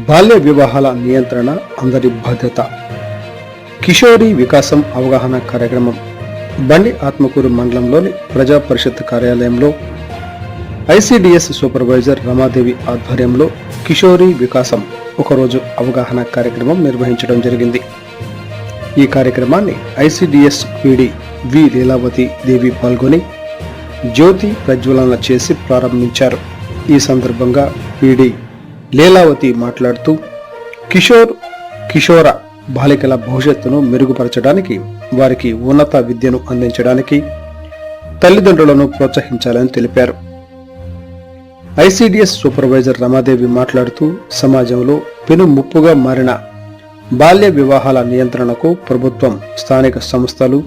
బాల్య వివాహాల నియంత్రణ అందరి బాధ్యత. కిషోరి వికాసం అవగాహన కార్యక్రమం బండి ఆత్మకూరు మండలంలోని ప్రజా పరిషత్ కార్యాలయంలో ఐసిడిఎస్ సూపర్వైజర్ రమాదేవి ఆధ్వర్యంలో కిషోరి వికాసం ఒకరోజు అవగాహన కార్యక్రమం నిర్వహించడం జరిగింది. ఈ కార్యక్రమాన్ని ఐసిడిఎస్ పీడి వి లీలావతి దేవి పాల్గొని జ్యోతి ప్రజ్వలన చేసి ప్రారంభించారు. ఈ సందర్భంగా పీడి లీలావతి మాట్లాడుతూ కిషోర బాలికల భవిష్యత్తును మెరుగుపరచడానికి, వారికి ఉన్నత విద్యను అందించడానికి తల్లిదండ్రులను ప్రోత్సహించాలని తెలిపారు. ఐసిడిఎస్ సూపర్వైజర్ రమాదేవి మాట్లాడుతూ సమాజంలో పెను ముప్పుగా మారిన బాల్య వివాహాల నియంత్రణకు ప్రభుత్వం, స్థానిక సంస్థలు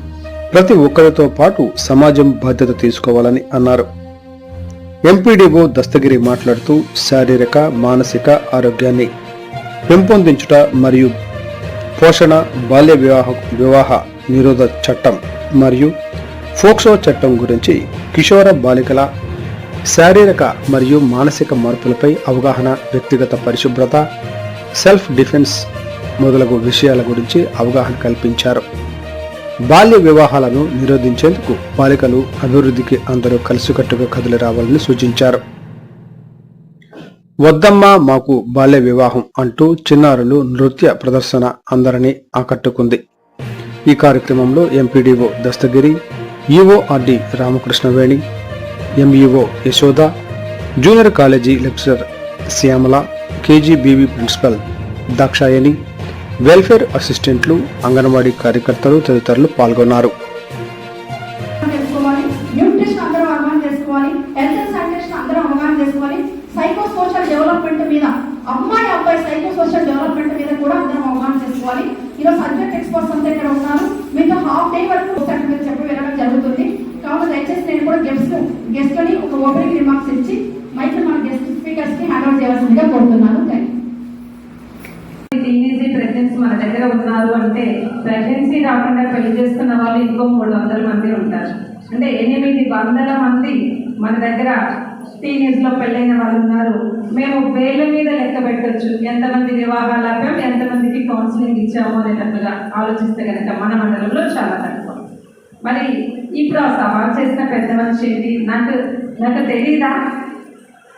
ప్రతి ఒక్కరితో పాటు సమాజం బాధ్యత తీసుకోవాలని అన్నారు. ఎంపీడీఓ దస్తగిరి మాట్లాడుతూ శారీరక, మానసిక ఆరోగ్యాన్ని పెంపొందించుట మరియు పోషణ, బాల్య వివాహ నిరోధ చట్టం మరియు ఫోక్సో చట్టం గురించి కిషోర బాలికల శారీరక మరియు మానసిక మార్పులపై అవగాహన, వ్యక్తిగత పరిశుభ్రత, సెల్ఫ్ డిఫెన్స్ మొదలగు విషయాల గురించి అవగాహన కల్పించారు. బాల్య వివాహాలను నిరోధించేందుకు బాలికలు అభివృద్ధికి అందరూ కలిసికట్టుగా కదిలి రావాలని సూచించారు. వద్దమ్మా మాకు బాల్య వివాహం అంటూ చిన్నారులు నృత్య ప్రదర్శన అందరినీ ఆకట్టుకుంది. ఈ కార్యక్రమంలో MPDO Dastagiri, EORD Ramakrishnaveni, MEO Yashoda, junior college lecturer Shyamala, KGBV principal Dakshayani, welfare అసిస్టెంట్లు, అంగన్వాడీ కార్యకర్తలు తదితరులు పాల్గొన్నారు. సైకోసోషల్ డెవలప్మెంట్ మీద, అమ్మాయి అబ్బాయి సైకోసోషల్ డెవలప్మెంట్ మీద కూడా అందరం అవగాహన చేసుకోవాలి. ఈరోజు సబ్జెక్ట్ ఎక్స్పర్ట్స్ అంతా ఇక్కడ ఉన్నారు. మీతో హాఫ్ డే వరకు మీరు చెప్పి వెళ్ళడం జరుగుతుంది. కావున దయచేసి నేను కూడా గెస్ట్ అని ఒక ఓపెనింగ్ రిమార్క్స్ ఇచ్చి మైక్ మన గెస్ట్ స్పీకర్స్ కి హ్యాండ్ ఓవర్ చేయాల్సిందిగా కోరుతున్నాను. ప్రెగ్నెన్సీ మన దగ్గర ఉన్నారు అంటే, ప్రెగ్నెన్సీ రాకుండా పెళ్లి చేసుకున్న వాళ్ళు ఇంకో 300 మంది ఉంటారు. అంటే 800 మంది మన దగ్గర టీనేజ్ లో పెళ్ళైన వాళ్ళు ఉన్నారు. మేము వేల మీద లెక్క పెట్టవచ్చు ఎంతమంది వివాహాలు ఆపాం, ఎంతమందికి కౌన్సిలింగ్ ఇచ్చాము అనేటట్టుగా ఆలోచిస్తే కనుక మన మండలంలో చాలా తక్కువ. మరి ఇప్పుడు ఆ సవాల్ చేసిన పెద్ద మనిషి ఏంటి, నాకు తెలీదా,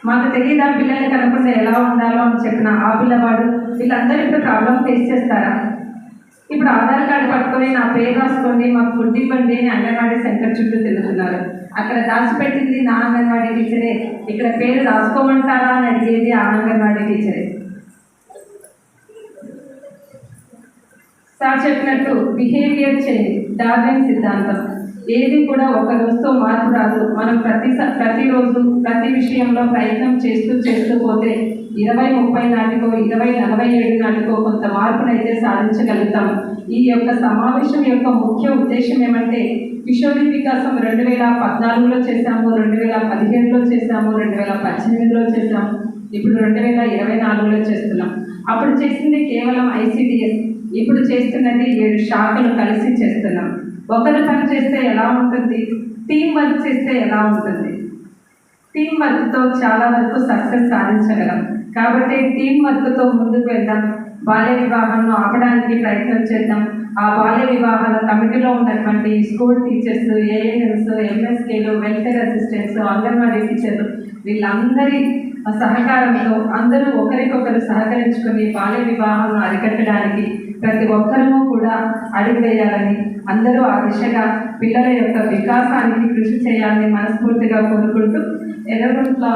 మాకు తెలీదా పిల్లల్ని కనుక్కుంటే ఎలా ఉండాలో అని చెప్పిన ఆ పిల్లవాడు, వీళ్ళందరూ ఇప్పుడు ప్రాబ్లం ఫేస్ చేస్తారా? ఇప్పుడు ఆధార్ కార్డు పట్టుకొని నా పేరు రాసుకోండి, మాకు ఫుడ్ ఇవ్వండి అని అంగన్వాడీ సెంటర్ చుట్టూ తిరుగుతున్నారు. అక్కడ దాచిపెట్టింది నా అంగన్వాడీ టీచరే, ఇక్కడ పేరు రాసుకోమంటారా అని అడిగేది ఆ అంగన్వాడీ టీచరే. సార్ చెప్పినట్టు బిహేవియర్ చేంజ్, డార్విన్ సిద్ధాంతం, ఏది కూడా ఒక రోజుతో మార్పు రాదు. మనం ప్రతిరోజు ప్రతి విషయంలో ప్రయత్నం చేస్తూ పోతే 2030 నాటికో 2047 నాటికో కొంత మార్పునైతే సాధించగలుగుతాం. ఈ యొక్క సమావేశం యొక్క ముఖ్య ఉద్దేశం ఏమంటే, కిషోరి వికాసం 2014లో చేశాము, 2015లో చేశాము, 2018లో చేశాము, ఇప్పుడు 2024లో చేస్తున్నాం. అప్పుడు చేసింది కేవలం ఐసిడిఎస్, ఇప్పుడు చేస్తున్నది 7 శాఖలు కలిసి చేస్తున్నాం. ఒకరు పని చేస్తే ఎలా ఉంటుంది, టీం వర్క్ చేస్తే ఎలా ఉంటుంది? టీం వర్క్తో చాలా వరకు సక్సెస్ సాధించగలం. కాబట్టి టీం వర్క్తో ముందుకు వెళ్దాం. బాల్య వివాహాలను ఆపడానికి ప్రయత్నం చేద్దాం. ఆ బాల్య వివాహాల కమిటీలో ఉన్నటువంటి స్కూల్ టీచర్స్, ఏఎన్ఎంస్, ఎంఎస్కేలు, వెల్ఫేర్ అసిస్టెంట్స్, అంగన్వాడీ టీచర్లు, వీళ్ళందరి సహకారంతో అందరూ ఒకరికొకరు సహకరించుకొని బాల్య వివాహాలను అరికట్టడానికి ప్రతి ఒక్కరూ కూడా అడుగు వేయాలని, అందరూ ఆ దిశగా పిల్లల యొక్క వికాసానికి కృషి చేయాలని మనస్ఫూర్తిగా కోరుకుంటూ ఎర్రగుంట్ల